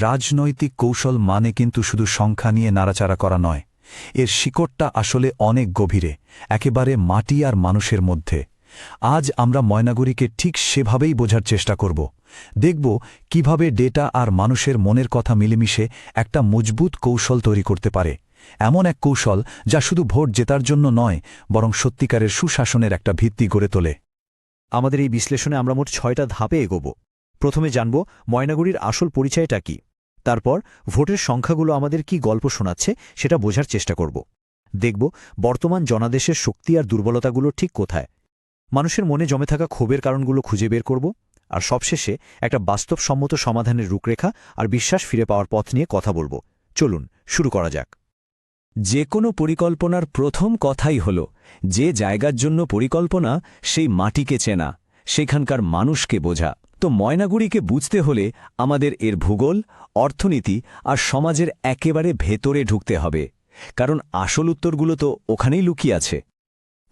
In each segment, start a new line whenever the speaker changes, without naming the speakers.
রাজনৈতিক কৌশল মানে কিন্তু শুধু সংখ্যা নিয়ে নাড়াচাড়া করা নয়, এর শিকড়টা আসলে অনেক গভীরে, একেবারে মাটি আর মানুষের মধ্যে। আজ আমরা ময়নাগুড়িকে ঠিক সেভাবেই বোঝার চেষ্টা করব। দেখব কিভাবে ডেটা আর মানুষের মনের কথা মিলেমিশে একটা মজবুত কৌশল তৈরি করতে পারে, এমন এক কৌশল যা শুধু ভোট জেতার জন্য নয়, বরং সত্যিকারের সুশাসনের একটা ভিত্তি গড়ে তোলে।
আমাদের এই বিশ্লেষণে আমরা মোট ৬টা ধাপে এগোব। প্রথমে জানব ময়নাগুড়ির আসল পরিচয়টা কি, তারপর ভোটের সংখ্যাগুলো আমাদের কি গল্প শোনাচ্ছে সেটা বোঝার চেষ্টা করব। দেখব বর্তমান জনাদেশের শক্তি আর দুর্বলতাগুলো ঠিক কোথায়, মানুষের মনে জমে থাকা ক্ষোভের কারণগুলো খুঁজে বের করব, আর সবশেষে একটা বাস্তবসম্মত সমাধানের রূপরেখা আর বিশ্বাস ফিরে পাওয়ার পথ নিয়ে কথা বলব। চলুন শুরু করা যাক।
যে কোনো পরিকল্পনার প্রথম কথাই হল যে জায়গার জন্য পরিকল্পনা সেই মাটিকে চেনা, সেখানকার মানুষকে বোঝা। তো ময়নাগুড়িকে বুঝতে হলে আমাদের এর ভূগোল, অর্থনীতি আর সমাজের একেবারে ভেতরে ঢুকতে হবে, কারণ আসল উত্তরগুলো তো ওখানেই লুকিয়ে আছে।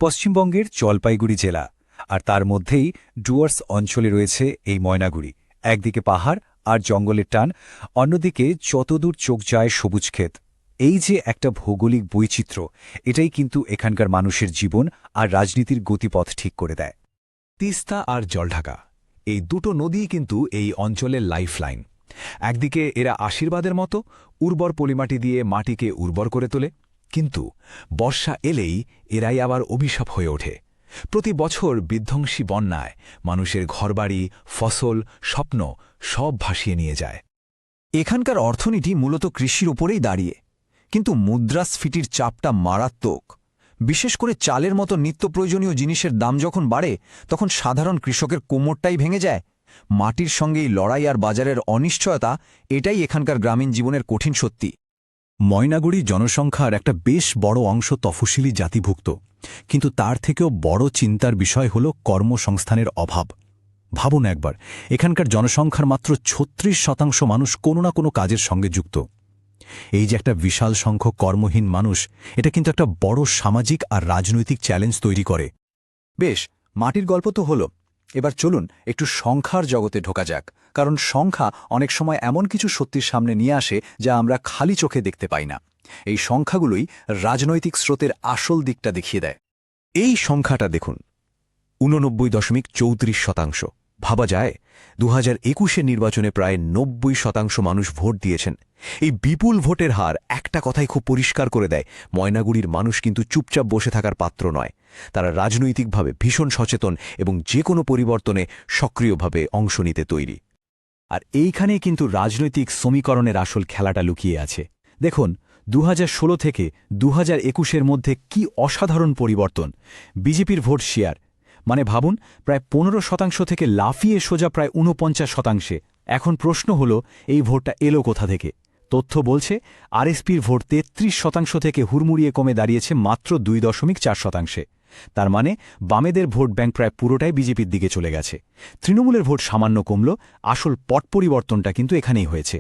পশ্চিমবঙ্গের জলপাইগুড়ি জেলা, আর তার মধ্যেই ডুয়ার্স অঞ্চলে রয়েছে এই ময়নাগুড়ি। একদিকে পাহাড় আর জঙ্গলের টান, অন্যদিকে যতদূর চোখ যায় সবুজ ক্ষেত। এই যে একটা ভৌগোলিক বৈচিত্র্য, এটাই কিন্তু এখানকার মানুষের জীবন আর রাজনীতির গতিপথ ঠিক করে দেয়। তিস্তা আর জলঢাকা, এই দুটো নদীই কিন্তু এই অঞ্চলের লাইফলাইন। একদিকে এরা আশীর্বাদের মতো উর্বর পলিমাটি দিয়ে মাটিকে উর্বর করে তোলে, কিন্তু বর্ষা এলেই এরাই আবার অভিশাপ হয়ে ওঠে। প্রতি বছর বিধ্বংসী বন্যায় মানুষের ঘরবাড়ি, ফসল, স্বপ্ন সব ভাসিয়ে নিয়ে যায়।
এখানকার অর্থনীতি মূলত কৃষির উপরেই দাঁড়িয়ে, কিন্তু মুদ্রাস্ফীতির চাপটা মারাত্মক। বিশেষ করে চালের মতো নিত্য প্রয়োজনীয় জিনিসের দাম যখন বাড়ে, তখন সাধারণ কৃষকের কোমরটাই ভেঙে যায়। মাটির সঙ্গেই লড়াই আর বাজারের অনিশ্চয়তা, এটাই এখানকার গ্রামীণ জীবনের কঠিন সত্যি।
ময়নাগুড়ি জনসংখ্যার একটা বেশ বড় অংশ তফসিলি জাতিভুক্ত, কিন্তু তার থেকেও বড় চিন্তার বিষয় হল কর্মসংস্থানের অভাব। ভাবুন একবার, এখানকার জনসংখ্যার মাত্র ৩৬% মানুষ কোনো না কোনো কাজের সঙ্গে যুক্ত। এই যে একটা বিশাল সংখ্যক কর্মহীন মানুষ, এটা কিন্তু একটা বড় সামাজিক আর রাজনৈতিক চ্যালেঞ্জ তৈরি করে।
বেশ, মাটির গল্প তো হলো, এবার চলুন একটু সংখ্যার জগতে ঢোকা যাক, কারণ সংখ্যা অনেক সময় এমন কিছু সত্যির সামনে নিয়ে আসে যা আমরা খালি চোখে দেখতে পাই না। এই সংখ্যাগুলোই রাজনৈতিক স্রোতের আসল দিকটা দেখিয়ে দেয়।
এই সংখ্যাটা দেখুন, 89.34%। ভাবা যায় 2021-এর নির্বাচনে প্রায় 90% মানুষ ভোট দিয়েছেন। এই বিপুল ভোটের হার একটা কথাই খুব পরিষ্কার করে দেয়, ময়নাগুড়ির মানুষ কিন্তু চুপচাপ বসে থাকার পাত্র নয়। তারা রাজনৈতিকভাবে ভীষণ সচেতন এবং যে কোনো পরিবর্তনে সক্রিয়ভাবে অংশ নিতে তৈরি।
আর এইখানেই কিন্তু রাজনৈতিক সমীকরণের আসল খেলাটা লুকিয়ে আছে। দেখুন, 2016 থেকে 2021-এর মধ্যে কি অসাধারণ পরিবর্তন। বিজেপির ভোট শেয়ার, মানে ভাবুন, প্রায় 15% থেকে লাফিয়ে সোজা প্রায় 49%। এখন প্রশ্ন হল, এই ভোটটা এলো কোথা থেকে? তথ্য বলছে আরএসপির ভোট 33% থেকে হুড়মুড়িয়ে কমে দাঁড়িয়েছে মাত্র 2.4%। তার মানে বামেদের ভোট ব্যাংক প্রায় পুরোটাই বিজেপির দিকে চলে গেছে। তৃণমূলের ভোট সামান্য কমল, আসল পট পরিবর্তনটা কিন্তু এখানেই হয়েছে।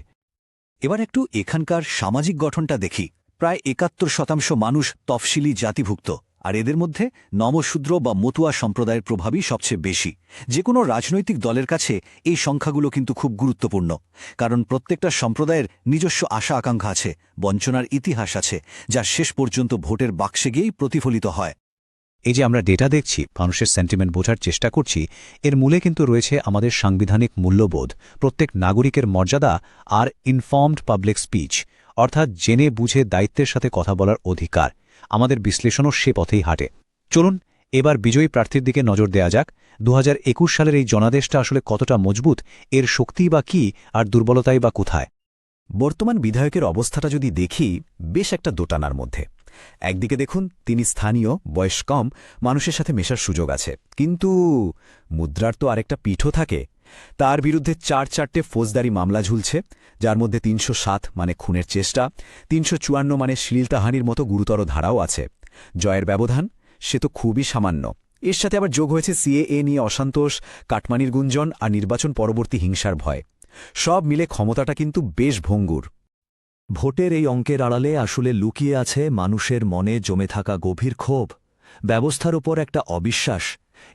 এবার একটু এখানকার সামাজিক গঠনটা দেখি। প্রায় 71% মানুষ তফসিলি জাতিভুক্ত, আর এদের মধ্যে নমশূদ্র বা মতুয়া সম্প্রদায়ের প্রভাবই সবচেয়ে বেশি। যে কোনো রাজনৈতিক দলের কাছে এই সংখ্যাগুলো কিন্তু খুব গুরুত্বপূর্ণ, কারণ প্রত্যেকটা সম্প্রদায়ের নিজস্ব আশা আকাঙ্ক্ষা আছে, বঞ্চনার ইতিহাস আছে, যা শেষ পর্যন্ত ভোটের বাক্সে গিয়েই প্রতিফলিত হয়।
এই যে আমরা ডেটা দেখছি, মানুষের সেন্টিমেন্ট বোঝার চেষ্টা করছি, এর মূলে কিন্তু রয়েছে আমাদের সাংবিধানিক মূল্যবোধ, প্রত্যেক নাগরিকের মর্যাদা আর ইনফর্মড পাবলিক স্পিচ, অর্থাৎ জেনে বুঝে দায়িত্বের সাথে কথা বলার অধিকার। আমাদের বিশ্লেষণও সে পথেই হাঁটে। চলুন এবার বিজয়ী প্রার্থীর দিকে নজর দেয়া যাক। 2021 সালের এই জনাদেশটা আসলে কতটা মজবুত, এর শক্তি বা কী, আর দুর্বলতাই বা কোথায়?
বর্তমান বিধায়কের অবস্থাটা যদি দেখি, বেশ একটা দোটানার মধ্যে। একদিকে দেখুন, তিনি স্থানীয়, বয়স কম, মানুষের সাথে মেশার সুযোগ আছে, কিন্তু মুদ্রার তো আরেকটা পিঠও থাকে। তার বিরুদ্ধে 4-4টে ফৌজদারি মামলা ঝুলছে, যার মধ্যে 307 মানে খুনের চেষ্টা, 354 মানে শ্লীলতাহানির মতো গুরুতর ধারাও আছে। জয়ের ব্যবধান সে তো খুবই সামান্য। এর সাথে আবার যোগ হয়েছে সিএএ নিয়ে অসন্তোষ, কাটমানির গুঞ্জন আর নির্বাচন পরবর্তী হিংসার ভয়। সব মিলে ক্ষমতাটা কিন্তু বেশ ভঙ্গুর। ভোটের এই অঙ্কের আড়ালে আসলে লুকিয়ে আছে মানুষের মনে জমে থাকা গভীর ক্ষোভ, ব্যবস্থার ওপর একটা অবিশ্বাস।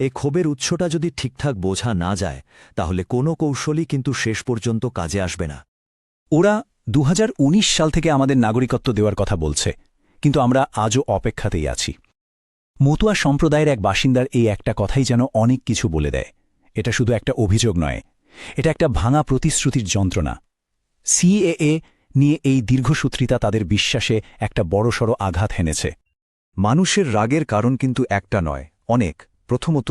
এই ক্ষোভের উৎসটা যদি ঠিকঠাক বোঝা না যায়, তাহলে কোনো কৌশলই কিন্তু শেষ পর্যন্ত কাজে আসবে না।
ওরা 2019 সাল থেকে আমাদের নাগরিকত্ব দেওয়ার কথা বলছে, কিন্তু আমরা আজও অপেক্ষাতেই আছি। মতুয়া সম্প্রদায়ের এক বাসিন্দার এই একটা কথাই যেন অনেক কিছু বলে দেয়। এটা শুধু একটা অভিযোগ নয়, এটা একটা ভাঙা প্রতিশ্রুতির যন্ত্রণা। সিএএ নিয়ে এই দীর্ঘসূত্রিতা তাদের বিশ্বাসে একটা বড়সড় আঘাত হেনেছে।
মানুষের রাগের কারণ কিন্তু একটা নয়, অনেক। প্রথমত,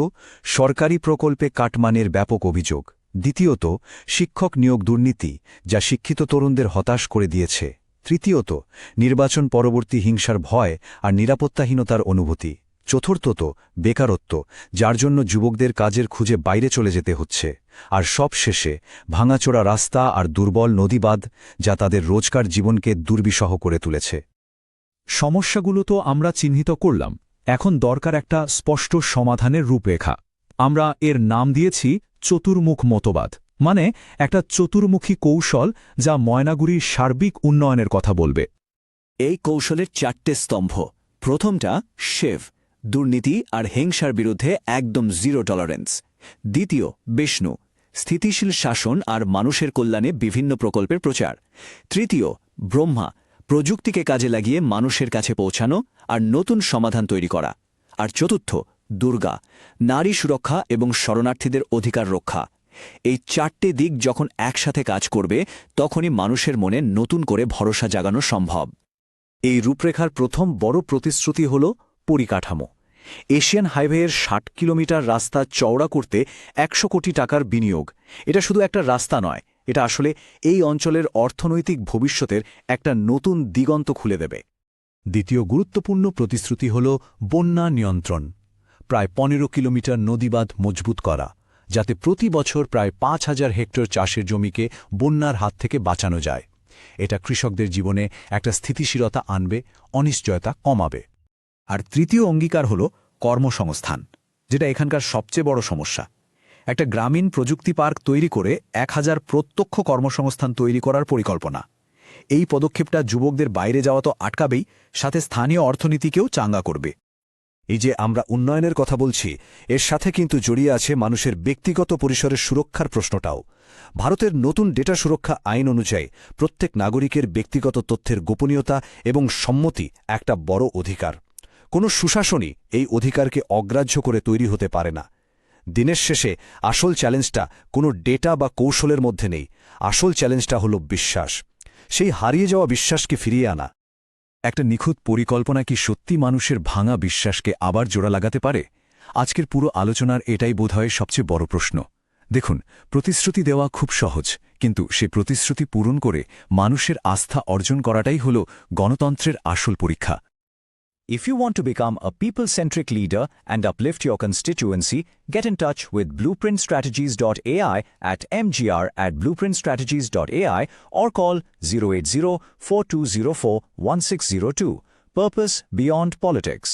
সরকারি প্রকল্পে কাটমানের ব্যাপক অভিযোগ। দ্বিতীয়ত, শিক্ষক নিয়োগ দুর্নীতি, যা শিক্ষিত তরুণদের হতাশ করে দিয়েছে। তৃতীয়ত, নির্বাচন পরবর্তী হিংসার ভয় আর নিরাপত্তাহীনতার অনুভূতি। চতুর্থত, বেকারত্ব, যার জন্য যুবকদের কাজের খুঁজে বাইরে চলে যেতে হচ্ছে। আর সব শেষে ভাঙাচোরা রাস্তা আর দুর্বল নদীবাঁধ, যা তাদের রোজকার জীবনকে দুর্বিষহ করে তুলেছে।
সমস্যাগুলো তো আমরা চিহ্নিত করলাম, এখন দরকার একটা স্পষ্ট সমাধানের রূপরেখা। আমরা এর নাম দিয়েছি চতুর্মুখ মতবাদ, মানে একটা চতুর্মুখী কৌশল যা ময়নাগুড়ির সার্বিক উন্নয়নের কথা বলবে।
এই কৌশলের 4টে স্তম্ভ। প্রথমটা শেভ, দুর্নীতি আর হিংসার বিরুদ্ধে একদম জিরো টলারেন্স। দ্বিতীয় বিষ্ণু, স্থিতিশীল শাসন আর মানুষের কল্যাণে বিভিন্ন প্রকল্পের প্রচার। তৃতীয় ব্রহ্মা, প্রযুক্তিকে কাজে লাগিয়ে মানুষের কাছে পৌঁছানো আর নতুন সমাধান তৈরি করা। আর চতুর্থ দুর্গা, নারী সুরক্ষা এবং শরণার্থীদের অধিকার রক্ষা। এই 4টে দিক যখন একসাথে কাজ করবে, তখনই মানুষের মনে নতুন করে ভরসা জাগানো সম্ভব।
এই রূপরেখার প্রথম বড় প্রতিশ্রুতি হল পরিকাঠামো। এশিয়ান হাইওয়ের 60 কিলোমিটার রাস্তা চওড়া করতে 100 কোটি টাকার বিনিয়োগ। এটা শুধু একটা রাস্তা নয়, এটা আসলে এই অঞ্চলের অর্থনৈতিক ভবিষ্যতের একটা নতুন দিগন্ত খুলে দেবে।
দ্বিতীয় গুরুত্বপূর্ণ প্রতিশ্রুতি হল বন্যা নিয়ন্ত্রণ। প্রায় 15 কিলোমিটার নদীবাঁধ মজবুত করা, যাতে প্রতি বছর প্রায় 5000 হেক্টর চাষের জমিকে বন্যার হাত থেকে বাঁচানো যায়। এটা কৃষকদের জীবনে একটা স্থিতিশীলতা আনবে, অনিশ্চয়তা কমাবে।
আর তৃতীয় অঙ্গীকার হল কর্মসংস্থান, যেটা এখানকার সবচেয়ে বড় সমস্যা। একটা গ্রামীণ প্রযুক্তি পার্ক তৈরি করে 1000 প্রত্যক্ষ কর্মসংস্থান তৈরি করার পরিকল্পনা। এই পদক্ষেপটা যুবকদের বাইরে যাওয়া তো আটকাবেই, সাথে স্থানীয় অর্থনীতিকেও চাঙ্গা করবে।
এই যে আমরা উন্নয়নের কথা বলছি, এর সাথে কিন্তু জড়িয়ে আছে মানুষের ব্যক্তিগত পরিসরের সুরক্ষার প্রশ্নটাও। ভারতের নতুন ডেটা সুরক্ষা আইন অনুযায়ী প্রত্যেক নাগরিকের ব্যক্তিগত তথ্যের গোপনীয়তা এবং সম্মতি একটা বড় অধিকার। কোনো সুশাসনই এই অধিকারকে অগ্রাহ্য করে তৈরি হতে পারে না। দিনের শেষে আসল চ্যালেঞ্জটা কোনো ডেটা বা কৌশলের মধ্যে নেই, আসল চ্যালেঞ্জটা হল বিশ্বাস। সেই হারিয়ে যাওয়া বিশ্বাসকে ফিরিয়ে আনা।
একটা নিখুঁত পরিকল্পনা কি সত্যি মানুষের ভাঙা বিশ্বাসকে আবার জোড়া লাগাতে পারে? আজকের পুরো আলোচনার এটাই বোধহয় সবচেয়ে বড় প্রশ্ন। দেখুন, প্রতিশ্রুতি দেওয়া খুব সহজ, কিন্তু সে প্রতিশ্রুতি পূরণ করে মানুষের আস্থা অর্জন করাটাই হল গণতন্ত্রের আসল পরীক্ষা।
If you want to become a people-centric leader and uplift your constituency, get in touch with blueprintstrategies.ai at mgr@blueprintstrategies.ai or call 080-4204-1602. Purpose Beyond Politics.